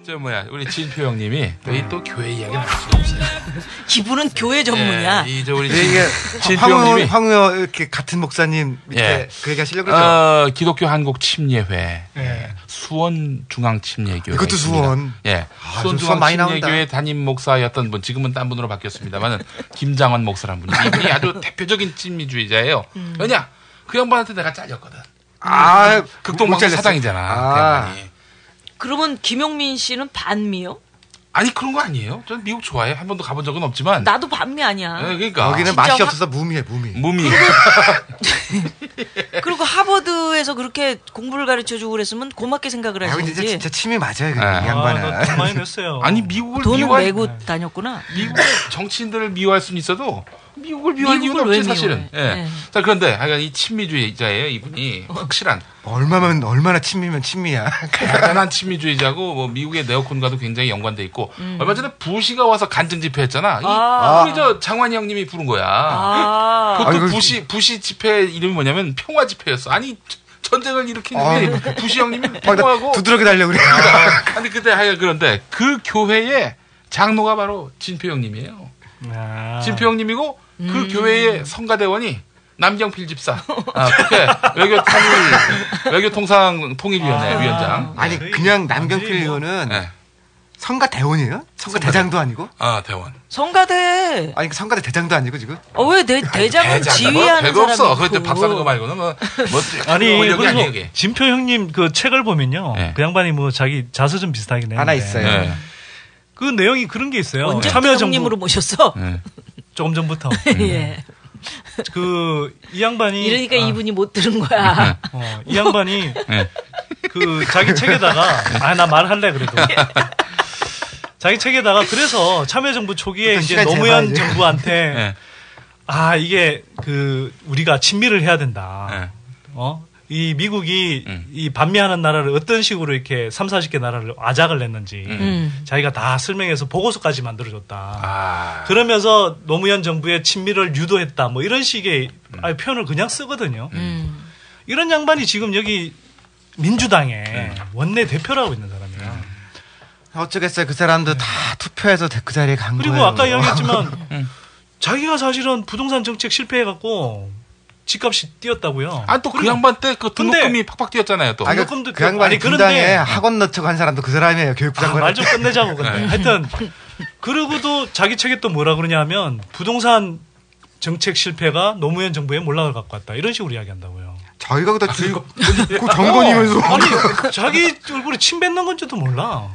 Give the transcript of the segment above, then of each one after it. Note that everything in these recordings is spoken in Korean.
저 뭐야 우리 진표 형님이 여기 또 교회 이야기를 할 수가 없어요. 이분은 교회 전문이야. 예, 이제 우리 진표 형님이 황우여 이렇게 같은 목사님 밑에 예. 그 얘기하시려고 그러죠. 기독교 한국 침례회 수원 중앙 침례교회 이것도 수원. 예. 수원 중앙 침례교회 담임 목사였던 분 지금은 딴 분으로 바뀌었습니다만은 김장원 목사라는 분이 이분이 아주 대표적인 친미주의자예요. 왜냐 그 양반한테 내가 잘렸거든. 극동방송 사장이잖아. 그 양반이. 그러면 김용민 씨는 반미요? 아니 그런 거 아니에요. 저는 미국 좋아해. 한 번도 가본 적은 없지만. 나도 반미 아니야. 네, 그러니까 여기는 맛이 없어서 무미해 무미. 그리고 하버드에서 그렇게 공부를 가르쳐주고 그랬으면 고맙게 생각을 하시지. 근데 진짜 침이 맞아요. 이 양반은. 돈 많이 냈어요. 아니 미국을 돈은 내고 다녔구나. 미국 정치인들을 미워할 수는 있어도 미국을 미워할 이유는 없지 사실은. 예. 네. 자 그런데 하여간 이 친미주의자예요 이분이 확실한. 얼마나 친미면 친미야. 대단한 친미주의자고 뭐 미국의 네오콘과도 굉장히 연관돼 있고 얼마 전에 부시가 와서 간증 집회했잖아. 우리 저 장환이 형님이 부른 거야. 그것도 부시 집회 이름이 뭐냐면 평화 집회였어. 아니 전쟁을 일으키는 게 부시 형님이 평화하고 두드러기 달려 그래. 아니 그때 하여간 그런데 그 교회의 장로가 바로 진표 형님이에요. 진표 형님이고 그 교회의 성가대원이 남경필 집사, 그때 외교통상통일위원회 위원장. 아니 그냥 남경필 의원은 성가 대원이에요? 성가 대장도 아니고? 대원. 성가대. 아니 성가대 대장도 아니고 지금? 왜 대장은 지휘하는 별거 없어. 사람이 그때 밥 사는 거 말고는 뭐 아니 그리고 진표 형님 그 책을 보면요. 그 양반이 뭐 자기 자서전 비슷하긴 했는데 하나 있어요. 그 내용이 그런 게 있어요. 언제부터 형님으로 모셨어? 조금 전부터. 예. 이 양반이 이러니까 이분이 못 들은 거야. 이 양반이 그 자기 책에다가 나 말할래 그래도 자기 책에다가 그래서 참여정부 초기에 이제 노무현 정부한테 이게 그 우리가 친미를 해야 된다. 이 미국이 이 반미하는 나라를 어떤 식으로 이렇게 30-40개 나라를 아작을 냈는지 자기가 다 설명해서 보고서까지 만들어줬다. 그러면서 노무현 정부의 친미를 유도했다. 뭐 이런 식의 표현을 그냥 쓰거든요. 이런 양반이 지금 여기 민주당의 원내 대표라고 있는 사람이야. 어쩌겠어요. 그 사람도 다 투표해서 그 자리에 간 그리고 거예요. 아까 이야기했지만 자기가 사실은 부동산 정책 실패해갖고 집값이 뛰었다고요. 또 그 양반 때 그 등록금이 팍팍 뛰었잖아요. 또. 등록금도 그 양반이 분당에 학원 넣자고 한 사람도 그 사람이에요. 교육부 장관. 말 좀 끝내자고. 근데 하여튼 그러고도 자기 책에 또 뭐라 그러냐면 부동산 정책 실패가 노무현 정부의 몰락을 갖고 왔다. 이런 식으로 이야기한다고요. 자기가 그다 그 정권이면서 아니 자기 얼굴에 침 뱉는 건지도 몰라.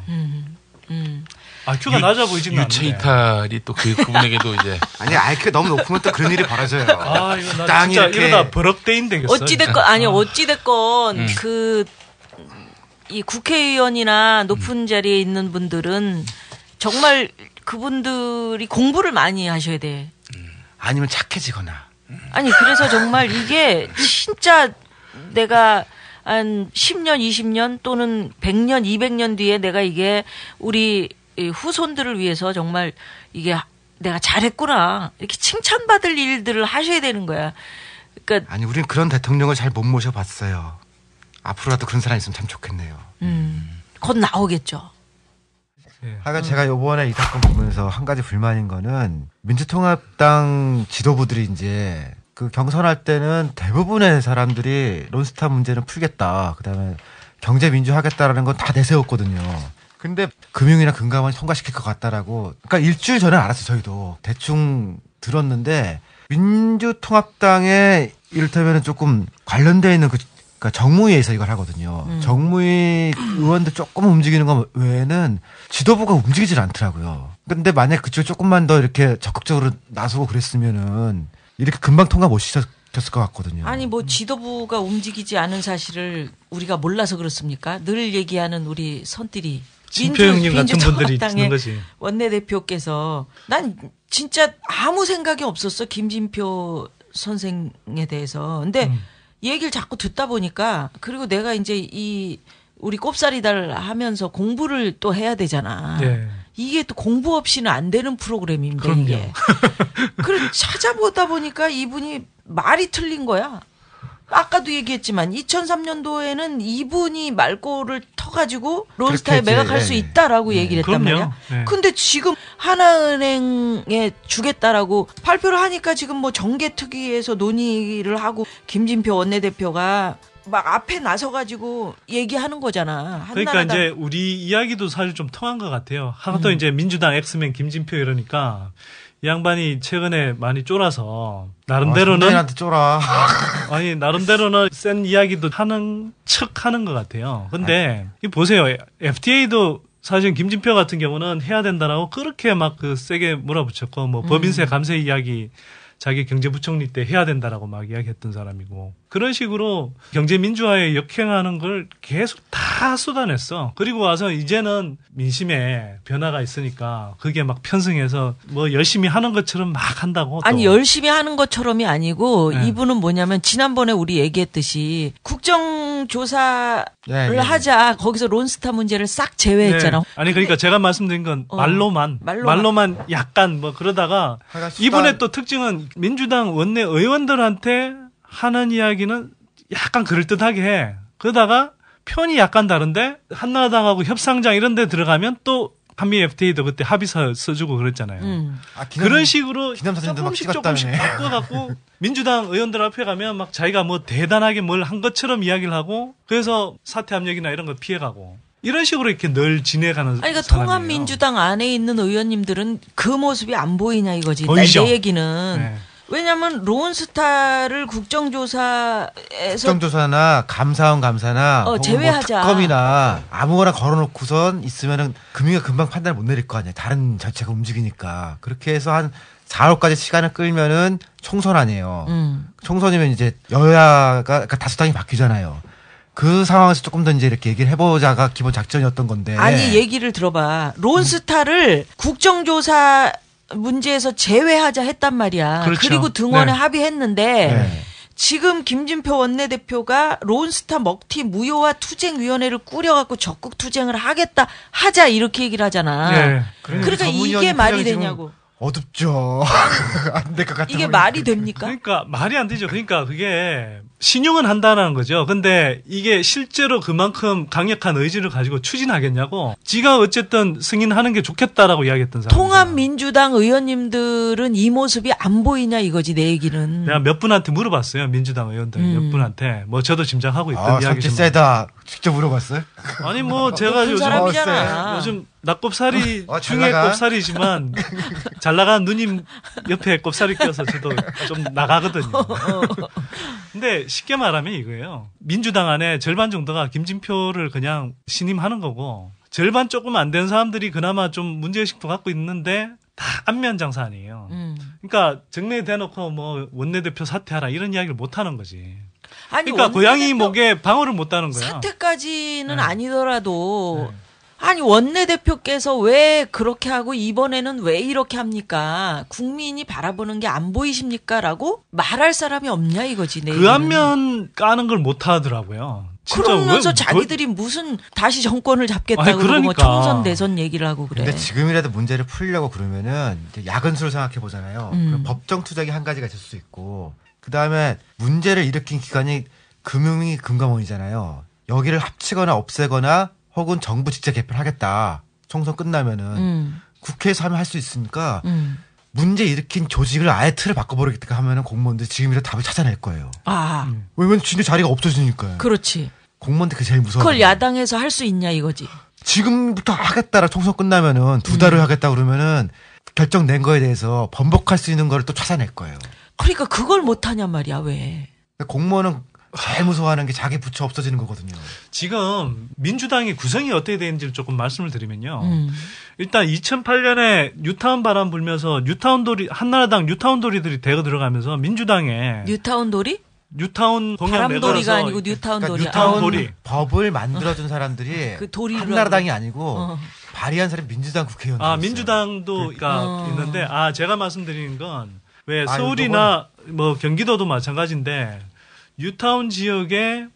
IQ가 낮아 보이지는 않는데. 유체 이탈이 또 그분에게도 이제. 아니 IQ가 너무 높으면 또 그런 일이 벌어져요. 이거 나 진짜 이러다 버럭대인 되겠어. 어찌됐건 이 국회의원이나 높은 자리에 있는 분들은 정말 그분들이 공부를 많이 하셔야 돼. 아니면 착해지거나. 아니 그래서 정말 이게 진짜 내가 한 10년, 20년 또는 100년, 200년 뒤에 내가 이게 우리 후손들을 위해서 정말 이게 내가 잘했구나 이렇게 칭찬받을 일들을 하셔야 되는 거야. 그러니까 아니 우리는 그런 대통령을 잘 못 모셔봤어요. 앞으로라도 그런 사람이 있으면 참 좋겠네요. 곧 나오겠죠. 하여간 제가 요번에 이 사건 보면서 한 가지 불만인 거는 민주통합당 지도부들이 이제 그 경선할 때는 대부분의 사람들이 론스타 문제는 풀겠다. 그다음에 경제민주하겠다라는 건 다 내세웠거든요. 근데 금융이나 금감원 통과시킬 것 같다라고. 그러니까 일주일 전에 알았어요. 저희도 대충 들었는데 민주통합당에 이를테면 조금 관련되어 있는 그러니까 정무위에서 이걸 하거든요. 정무위 의원들 조금 움직이는 것 외에는 지도부가 움직이질 않더라고요. 근데 만약 그쪽에 조금만 더 이렇게 적극적으로 나서고 그랬으면은 이렇게 금방 통과 못 시켰을 것 같거든요. 아니 뭐 지도부가 움직이지 않은 사실을 우리가 몰라서 그렇습니까? 늘 얘기하는 우리 선들이 진표 형님 같은 분들이 있는 거지. 원내대표께서 난 진짜 아무 생각이 없었어. 김진표 선생에 대해서. 근데 얘기를 자꾸 듣다 보니까 그리고 내가 이제 이 우리 꼽사리달 하면서 공부를 또 해야 되잖아. 네. 이게 또 공부 없이는 안 되는 프로그램입니다. 그럼요. 이게. 그래 찾아보다 보니까 이분이 말이 틀린 거야. 아까도 얘기했지만 2003년도에는 이분이 말꼬를 터가지고 론스타에 매각할 수 있다라고 얘기를 했단 말이야. 네. 근데 지금 하나은행에 주겠다라고 발표를 하니까 지금 뭐 정개특위에서 논의를 하고 김진표 원내대표가 막 앞에 나서가지고 얘기하는 거잖아. 그러니까 이제 우리 이야기도 사실 좀 통한 것 같아요. 하도 이제 민주당 엑스맨 김진표 이러니까 이 양반이 최근에 많이 쫄아서 나름대로는 선대인한테 쫄아. 아니 나름대로는 센 이야기도 하는 척하는 것 같아요. 근데 이 보세요. FTA도 사실 김진표 같은 경우는 해야 된다라고 그렇게 막 그 세게 몰아붙였고 뭐 법인세 감세 이야기 자기 경제부총리 때 해야 된다라고 막 이야기했던 사람이고 그런 식으로 경제민주화에 역행하는 걸 계속 다 쏟아냈어. 그리고 와서 이제는 민심에 변화가 있으니까 그게 막 편승해서 뭐 열심히 하는 것처럼 막 한다고. 아니 열심히 하는 것처럼이 아니고 네. 이분은 뭐냐면 지난번에 우리 얘기했듯이 국정조사를 하자 거기서 론스타 문제를 싹 제외했잖아. 네. 아니 그러니까 제가 말씀드린 건 말로만 약간 뭐 그러다가 이분의 또 특징은 민주당 원내 의원들한테 하는 이야기는 약간 그럴듯하게 해. 그러다가 편이 약간 다른데 한나라당하고 협상장 이런 데 들어가면 또 한미 FTA도 그때 합의서 써주고 그랬잖아요. 그런 식으로 조금씩 바꿔갖고 민주당 의원들 앞에 가면 막 자기가 뭐 대단하게 뭘 한 것처럼 이야기를 하고 그래서 사퇴 압력이나 이런 거 피해가고 이런 식으로 이렇게 늘 지내가는 그러니까 통합민주당 안에 있는 의원님들은 그 모습이 안 보이냐 이거지. 보이죠? 내 얘기는. 네. 왜냐하면 론스타를 국정조사나 감사나 제외하자. 뭐 특검이나 아무거나 걸어놓고선 있으면은 금융위가 금방 판단을 못 내릴 거 아니야. 다른 자체가 움직이니까. 그렇게 해서 한 4월까지 시간을 끌면은 총선 아니에요. 총선이면 이제 여야가 그러니까 다수당이 바뀌잖아요. 그 상황에서 조금 더 이제 이렇게 얘기를 해보자가 기본 작전이었던 건데. 아니 얘기를 들어봐. 론스타를 국정조사 문제에서 제외하자 했단 말이야. 그렇죠. 그리고 등원에 합의했는데 지금 김진표 원내대표가 론스타 먹튀 무효화 투쟁위원회를 꾸려갖고 적극 투쟁을 하자 이렇게 얘기를 하잖아. 네. 그러니까 이게 말이 되냐고. 어둡죠. 안 될 것 같아. 이게 말이 됩니까? 그러니까 말이 안 되죠. 그러니까 그게 신용은 한다는 거죠. 근데 이게 실제로 그만큼 강력한 의지를 가지고 추진하겠냐고. 지가 어쨌든 승인하는 게 좋겠다라고 이야기했던 사람. 통합민주당 의원님들은 이 모습이 안 보이냐 이거지 내 얘기는. 내가 몇 분한테 물어봤어요. 민주당 의원들 몇 분한테. 뭐 저도 짐작하고 있던 이야기 좀. 세다. 직접 물어봤어요? 아니 뭐 제가 요즘 낙곱살이 중에 곱살이지만 잘 나간 누님 옆에 곱살이 껴서 저도 좀 나가거든요. 근데 쉽게 말하면 이거예요. 민주당 안에 절반 정도가 김진표를 그냥 신임하는 거고 절반 조금 안 된 사람들이 그나마 좀 문제의식도 갖고 있는데 다 안면장사 아니에요. 그러니까 정례에 대놓고 뭐 원내대표 사퇴하라 이런 이야기를 못 하는 거지. 아니, 그러니까 고양이 목에 방어를 못 하는 거야. 사퇴까지는 아니더라도 아니 원내대표께서 왜 그렇게 하고 이번에는 왜 이렇게 합니까? 국민이 바라보는 게 안 보이십니까? 라고 말할 사람이 없냐 이거지. 그 안면 까는 걸 못 하더라고요. 그러면서 자기들이 무슨 다시 정권을 잡겠다고 그러고 뭐 총선 대선 얘기를 하고 그래. 근데 지금이라도 문제를 풀려고 그러면은 이제 야근수를 생각해 보잖아요. 그럼 법정 투쟁이 한 가지가 있을 수 있고 그다음에 문제를 일으킨 기관이 금융위 금감원이잖아요. 여기를 합치거나 없애거나 혹은 정부 직접 개편하겠다. 총선 끝나면은 국회에서 하면 할 수 있으니까 문제 일으킨 조직을 아예 틀을 바꿔버리겠다 하면은 공무원들 지금이라도 답을 찾아낼 거예요. 왜냐면 진짜 자리가 없어지니까요. 그렇지. 공무원들 그게 제일 무서워. 그걸 야당에서 할 수 있냐 이거지. 지금부터 하겠다라 총선 끝나면은 2달을 하겠다 그러면은 결정낸 거에 대해서 번복할 수 있는 거를 또 찾아낼 거예요. 그러니까 그걸 못 하냔 말이야 왜. 공무원은 제일 무서워하는 게 자기 부처 없어지는 거거든요. 지금 민주당의 구성이 어떻게 되는지를 조금 말씀을 드리면요. 일단 2008년에 뉴타운 바람 불면서 한나라당 뉴타운돌이들이 대거 들어가면서 민주당에 뉴타운돌이? 뉴타운 동양 바람돌이가 아니고 뉴타운돌이. 그러니까 뉴타운 법을 만들어준 사람들이 그 한나라당이 아니고 발의한 사람이 민주당 국회의원들. 민주당도 있는데 제가 말씀드리는 건 왜 서울이나 뭐 경기도도 마찬가지인데 뉴타운 지역에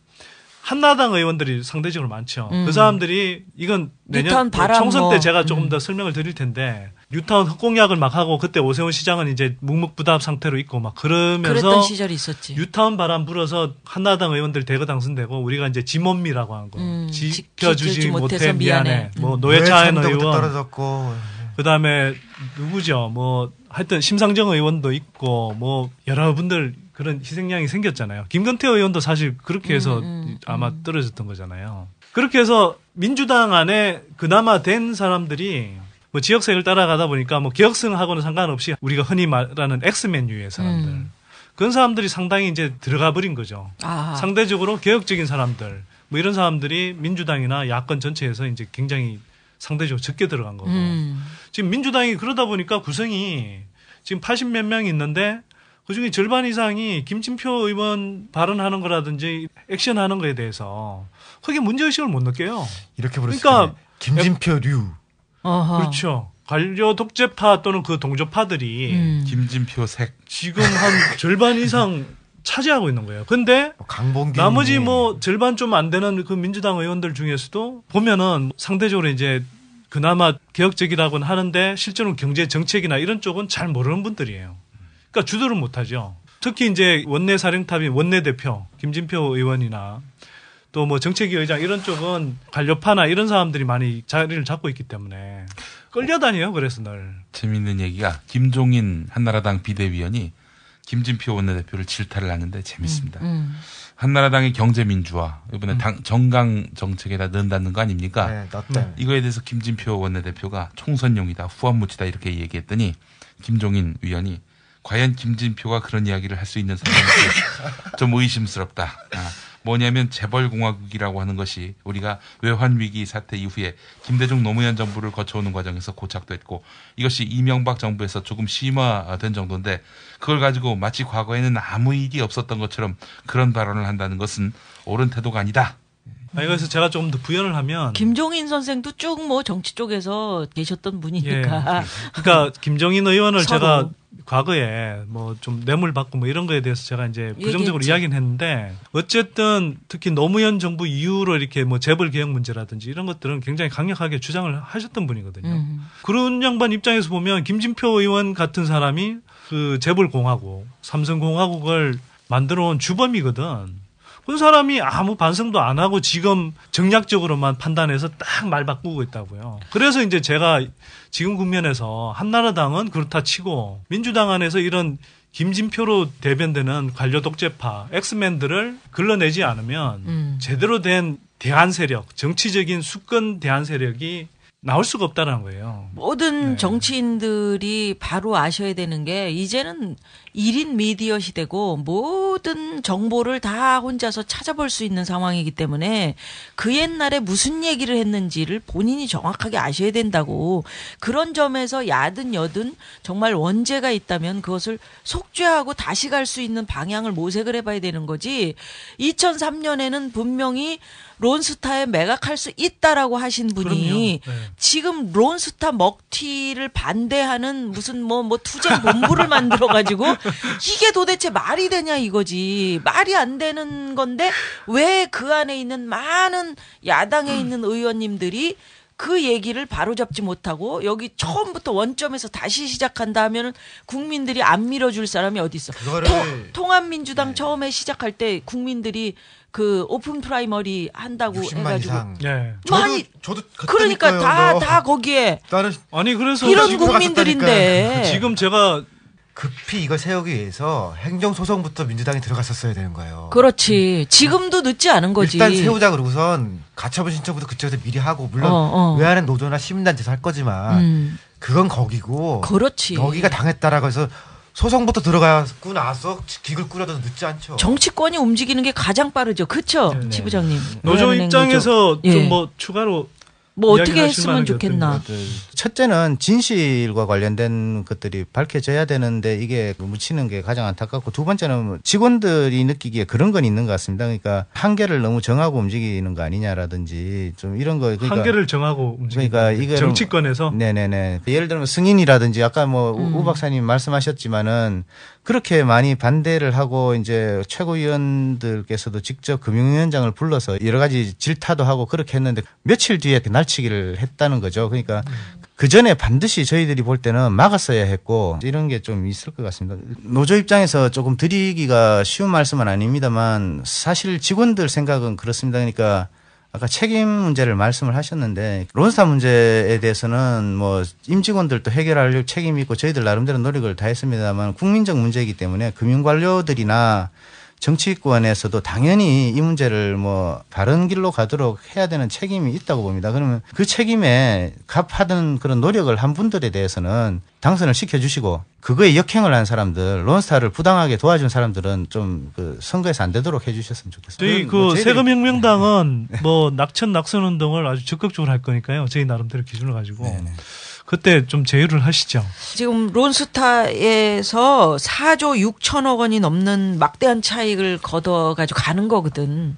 한나라당 의원들이 상대적으로 많죠. 그 사람들이 이건 내년 총선 때 제가 조금 더 설명을 드릴 텐데 뉴타운 흑공약을 막 하고 그때 오세훈 시장은 이제 묵묵부답 상태로 있고 막 그러면서 그랬던 시절이 있었지. 뉴타운 바람 불어서 한나라당 의원들 대거 당선되고 우리가 이제 지몬미라고 하는 거 지켜주지 못해 미안해. 뭐 노회찬 의원 떨어졌고 그다음에 누구죠? 뭐 하여튼 심상정 의원도 있고 뭐 여러분들 그런 희생양이 생겼잖아요. 김건태 의원도 사실 그렇게 해서 아마 떨어졌던 거잖아요. 그렇게 해서 민주당 안에 그나마 된 사람들이 뭐 지역색을 따라가다 보니까 뭐 기억성하고는 상관없이 우리가 흔히 말하는 엑스맨류의 사람들. 그런 사람들이 상당히 이제 들어가 버린 거죠. 상대적으로 개혁적인 사람들. 뭐 이런 사람들이 민주당이나 야권 전체에서 이제 굉장히 상대적으로 적게 들어간 거고. 지금 민주당이 그러다 보니까 구성이 지금 80몇 명이 있는데 그중에 절반 이상이 김진표 의원 발언하는 거라든지 액션하는 거에 대해서 크게 문제의식을 못 느껴요. 이렇게 그러니까 김진표류. 그렇죠. 관료 독재파 또는 그 동조파들이 김진표색 지금 한 절반 이상 차지하고 있는 거예요. 근데 나머지 뭐 절반 좀 안 되는 그 민주당 의원들 중에서도 보면은 상대적으로 이제 그나마 개혁적이라고는 하는데 실제로는 경제 정책이나 이런 쪽은 잘 모르는 분들이에요. 그러니까 주도를 못하죠. 특히 이제 원내 사령탑인 원내 대표 김진표 의원이나 또 뭐 정책위 의장 이런 쪽은 관료파나 이런 사람들이 많이 자리를 잡고 있기 때문에 끌려다녀요. 그래서 늘 재밌는 얘기가 김종인 한나라당 비대위원이 김진표 원내대표를 질타를 하는데 재밌습니다. 한나라당의 경제민주화 이번에 정강 정책에다 넣는다는 거 아닙니까? 네, 이거에 대해서 김진표 원내대표가 총선용이다, 후한무치다 이렇게 얘기했더니 김종인 위원이 과연 김진표가 그런 이야기를 할 수 있는 사람인지 좀 의심스럽다. 뭐냐면 재벌공화국이라고 하는 것이 우리가 외환위기 사태 이후에 김대중 노무현 정부를 거쳐오는 과정에서 고착됐고 이것이 이명박 정부에서 조금 심화된 정도인데 그걸 가지고 마치 과거에는 아무 일이 없었던 것처럼 그런 발언을 한다는 것은 옳은 태도가 아니다. 그래서 제가 조금 더 부연을 하면 김종인 선생도 쭉 뭐 정치 쪽에서 계셨던 분이니까. 그러니까 김종인 의원을 제가 과거에 뭐 좀 뇌물 받고 뭐 이런 거에 대해서 제가 이제 부정적으로 이야기는 했는데 어쨌든 특히 노무현 정부 이후로 이렇게 뭐 재벌 개혁 문제라든지 이런 것들은 굉장히 강력하게 주장을 하셨던 분이거든요. 그런 양반 입장에서 보면 김진표 의원 같은 사람이 그 재벌 공화국, 삼성 공화국을 만들어 온 주범이거든. 그 사람이 아무 반성도 안 하고 지금 정략적으로만 판단해서 딱 말 바꾸고 있다고요. 그래서 이제 제가 지금 국면에서 한나라당은 그렇다 치고 민주당 안에서 이런 김진표로 대변되는 관료 독재파 엑스맨들을 걸러내지 않으면 제대로 된 대안 세력, 정치적인 수권 대안 세력이 나올 수가 없다는 거예요. 모든 정치인들이 바로 아셔야 되는 게 이제는 1인 미디어 시대고 모든 정보를 다 혼자서 찾아볼 수 있는 상황이기 때문에 그 옛날에 무슨 얘기를 했는지를 본인이 정확하게 아셔야 된다고. 그런 점에서 야든 여든 정말 원죄가 있다면 그것을 속죄하고 다시 갈 수 있는 방향을 모색을 해봐야 되는 거지. 2003년에는 분명히 론스타에 매각할 수 있다라고 하신 분이 지금 론스타 먹튀를 반대하는 무슨 뭐 투쟁 본부를 만들어가지고 이게 도대체 말이 되냐 이거지. 말이 안 되는 건데 왜 그 안에 있는 많은 야당에 있는 의원님들이 그 얘기를 바로잡지 못하고 여기 처음부터 원점에서 다시 시작한다 하면은 국민들이 안 밀어줄 사람이 어디 있어. 통합민주당 처음에 시작할 때 국민들이 그 오픈 프라이머리 한다고 해가지고 저도 그러니까 다 거기에 아니 그래서 이런 국민들인데 지금 제가 급히 이걸 세우기 위해서 행정소송부터 민주당이 들어갔었어야 되는 거예요. 그렇지. 지금도 늦지 않은 거지. 일단 세우자 그러고선 가처분 신청부터 그쪽에서 미리 하고 물론 외환은 노조나 시민단체에서 할 거지만 그건 거기고 그렇지. 여기가 당했다라고 해서 소송부터 들어가고 나서 기글 꾸려도 늦지 않죠. 정치권이 움직이는 게 가장 빠르죠. 그렇죠? 지부장님. 노조 입장에서 좀 뭐 추가로 뭐 어떻게 했으면 좋겠나. 첫째는 진실과 관련된 것들이 밝혀져야 되는데 이게 묻히는 게 가장 안타깝고, 두 번째는 직원들이 느끼기에 그런 건 있는 것 같습니다. 그러니까 한계를 너무 정하고 움직이는 거 아니냐라든지 좀 이런 거. 그러니까 한계를 정하고 움직이는 그러니까 이게 정치권에서. 네네네. 예를 들면 승인이라든지 아까 뭐 우 박사님 말씀하셨지만은 그렇게 많이 반대를 하고 이제 최고위원들께서도 직접 금융위원장을 불러서 여러 가지 질타도 하고 그렇게 했는데 며칠 뒤에 날치기를 했다는 거죠. 그러니까 그 전에 반드시 저희들이 볼 때는 막았어야 했고 이런 게 좀 있을 것 같습니다. 노조 입장에서 조금 드리기가 쉬운 말씀은 아닙니다만 사실 직원들 생각은 그렇습니다. 그러니까 아까 책임 문제를 말씀을 하셨는데 론스타 문제에 대해서는 뭐 임직원들도 해결할 책임이 있고 저희들 나름대로 노력을 다했습니다만 국민적 문제이기 때문에 금융관료들이나 정치권에서도 당연히 이 문제를 뭐 바른 길로 가도록 해야 되는 책임이 있다고 봅니다. 그러면 그 책임에 갑하던 그런 노력을 한 분들에 대해서는 당선을 시켜주시고 그거에 역행을 한 사람들, 론스타를 부당하게 도와준 사람들은 좀 그 선거에서 안 되도록 해주셨으면 좋겠습니다. 저희 그 세금혁명당은 뭐 낙천운동을 아주 적극적으로 할 거니까요. 저희 나름대로 기준을 가지고. 네네. 그때 좀 제휴를 하시죠. 지금 론스타에서 4조 6천억 원이 넘는 막대한 차익을 걷어가지고 가는 거거든.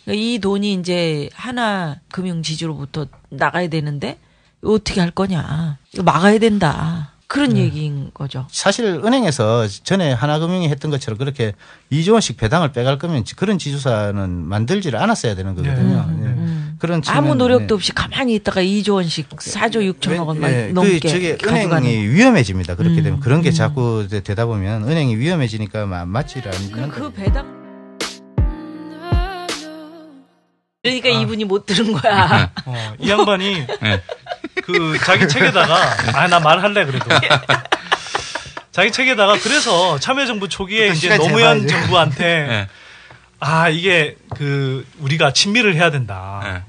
그러니까 이 돈이 이제 하나 금융지주로부터 나가야 되는데 어떻게 할 거냐. 이거 막아야 된다. 그런 얘기인 거죠. 사실 은행에서 전에 하나금융이 했던 것처럼 그렇게 2조 원씩 배당을 빼갈 거면 그런 지주사는 만들지를 않았어야 되는 거거든요. 그런 아무 노력도 없이 가만히 있다가 2조 원씩 4조 6천억 원만 넘게 저게 은행이 위험해집니다. 그렇게 되면 그런 게 자꾸 되다 보면 은행이 위험해지니까 맞지를 않는. 그 배당. 그러니까 이분이 못 들은 거야. 이 양반이 그 자기 책에다가 나 말할래 그래도. 자기 책에다가 그래서 참여정부 초기에 이제 노무현 정부한테 이게 그 우리가 친밀을 해야 된다.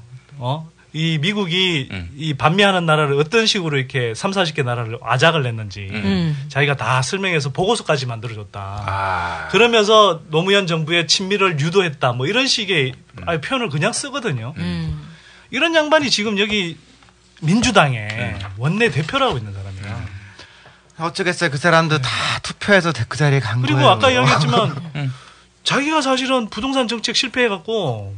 이 미국이 이 반미하는 나라를 어떤 식으로 이렇게 3, 40개 나라를 아작을 냈는지 자기가 다 설명해서 보고서까지 만들어줬다. 그러면서 노무현 정부의 친밀을 유도했다. 뭐 이런 식의 표현을 그냥 쓰거든요. 이런 양반이 지금 여기 민주당의 원내 대표라고 있는 사람이야. 어쩌겠어요. 그 사람도 다 투표해서 그 자리에 간 그리고 거예요. 아까 이야기했지만 자기가 사실은 부동산 정책 실패해갖고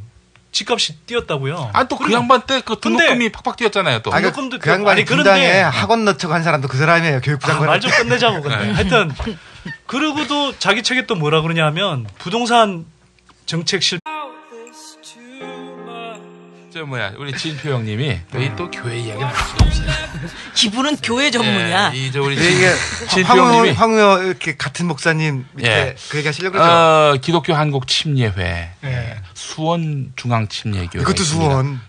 집값이 뛰었다고요. 또 그 양반 때 그 등록금이 팍팍 뛰었잖아요. 또. 등록금도 그 양반이 분당에 학원 넣자고 한 사람도 그 사람이에요. 교육부 장관. 말 좀 끝내자고. 근데 하여튼 그러고도 자기 책에 또 뭐라 그러냐면 부동산 정책 실패. 우리 진표 형님이 여기 또 교회 이야기를 할 수가 없어요. 이분은 교회 전문이야. 이제 우리 진표 형님이 황우여 이렇게 같은 목사님 밑에 그 얘기 하시려고 그러죠. 기독교 한국 침례회, 수원 중앙 침례교회. 이것도 수원.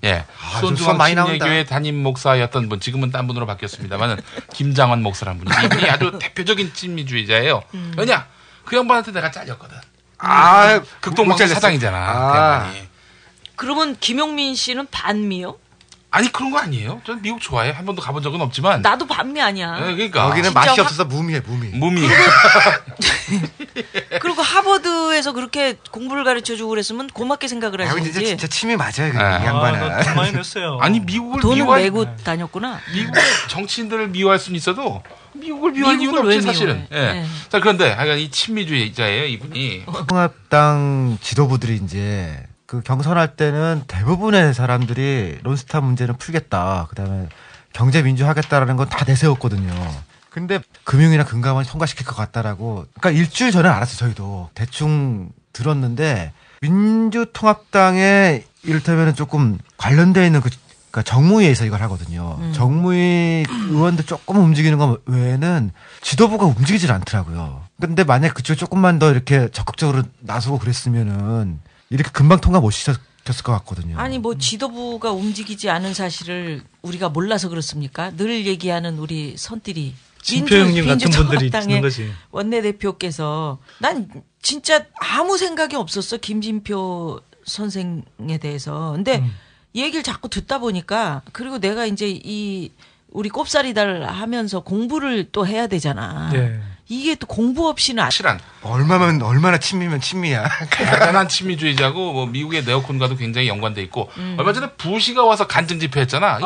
수원 중앙 침례교회 담임 목사였던 분, 지금은 딴 분으로 바뀌었습니다만은 김장원 목사라는 분이 이분이 아주 대표적인 친미주의자예요. 왜냐? 그 양반한테 내가 잘렸거든. 극동방송 사장이잖아. 그 양반이. 그러면 김용민 씨는 반미요? 아니 그런 거 아니에요. 저는 미국 좋아해. 한 번도 가본 적은 없지만. 나도 반미 아니야. 그러니까 여기는 맛이 없어서 무미해. 그리고 하버드에서 그렇게 공부를 가르쳐주고 그랬으면 고맙게 생각을 하시지. 진짜 침이 맞아요. 이 양반은. 돈 많이 냈어요. 아니 미국을 돈은 내고 다녔구나. 미국의 정치인들을 미워할 수는 있어도 미국을 미워할 이유는 없지 사실은. 자 그런데 하여간 이 친미주의자예요 이분이. 통합당 지도부들이 이제 그 경선할 때는 대부분의 사람들이 론스타 문제는 풀겠다. 그다음에 경제 민주하겠다라는 건 다 내세웠거든요. 근데 금융이나 금감원 통과시킬 것 같다라고. 그러니까 일주일 전에 알았어요. 저희도 대충 들었는데 민주통합당에 이를테면 조금 관련되어 있는 그러니까 정무위에서 이걸 하거든요. 정무위 의원들 조금 움직이는 것 외에는 지도부가 움직이질 않더라고요. 근데 만약 그쪽 조금만 더 이렇게 적극적으로 나서고 그랬으면은 이렇게 금방 통과 못 시켰을 것 같거든요. 아니 뭐 지도부가 움직이지 않은 사실을 우리가 몰라서 그렇습니까? 늘 얘기하는 우리 선띠리 진표형님 같은 분들이 있는 거지. 원내대표께서 난 진짜 아무 생각이 없었어 김진표 선생에 대해서. 근데 얘기를 자꾸 듣다 보니까 그리고 내가 이제 이 우리 꼽사리달 하면서 공부를 또 해야 되잖아. 이게 또 공부 없이는 확실한 얼마나 친미면 친미야. 대단한 친미주의자고 뭐 미국의 네오콘과도 굉장히 연관돼 있고 얼마 전에 부시가 와서 간증 집회했잖아.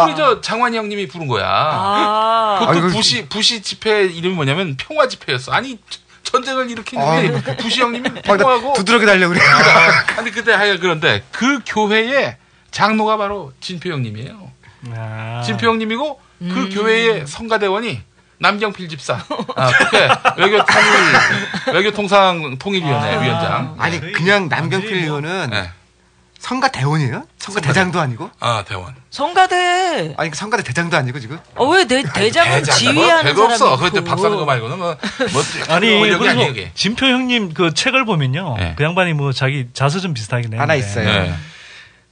우리 저 장환희 형님이 부른 거야. 그것도 부시 집회 이름이 뭐냐면 평화 집회였어. 아니 전쟁을 일으키는 부시 형님이 평화하고 두드러기 달려 그래. 아니 그때 하여 그런데 그 교회의 장로가 바로 진표 형님이에요. 진표 형님이고 그 교회의 성가대원이 남경필 집사, 그때 외교통상통일위원회 위원장. 아니 그냥 남경필 의원은 성가대원이에요? 성가대장도 아니고? 대원. 성가대. 아니 성가대 대장도 아니고 지금? 왜 대장은 지휘하는 별거 없어. 사람이 그때 박사는 거 말고는 뭐 아니 그리고 진표 형님 그 책을 보면요, 그 양반이 뭐 자기 자서전 비슷하긴 했는데 하나 있어요.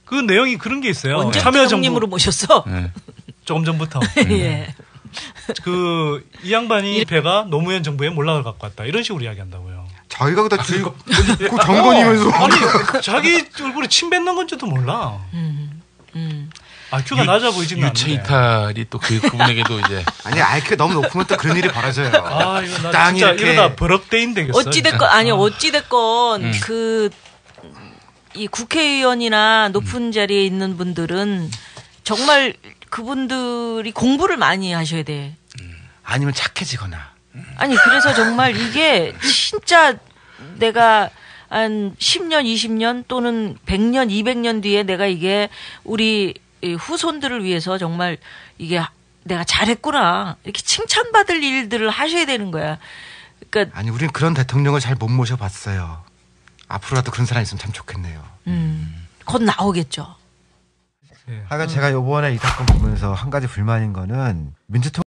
그 내용이 그런 게 있어요. 언제 참여정부 형님으로 모셨어? 조금 전부터. 예. 이 양반이 배가 노무현 정부에 몰락을 갖고 왔다 이런 식으로 이야기한다고요. 자기가 그다 그 정권이면서 아니 자기 얼굴에 침 뱉는 건지도 몰라. IQ가 낮아 보이지는 않는데. 유체 이탈이 또 그분에게도 이제 아니 IQ가 너무 높으면 또 그런 일이 벌어져요. 이거 나 진짜 이러다 버럭대인 되겠어. 어찌됐건 이 국회의원이나 높은 자리에 있는 분들은 정말 그분들이 공부를 많이 하셔야 돼. 아니면 착해지거나. 아니 그래서 정말 이게 진짜 내가 한 10년, 20년 또는 100년, 200년 뒤에 내가 이게 우리 후손들을 위해서 정말 이게 내가 잘했구나 이렇게 칭찬받을 일들을 하셔야 되는 거야. 그러니까 아니 우리는 그런 대통령을 잘 못 모셔봤어요. 앞으로라도 그런 사람 있으면 참 좋겠네요. 곧 나오겠죠. 하여간 제가 이번에 이 사건 보면서 한 가지 불만인 거는 민주통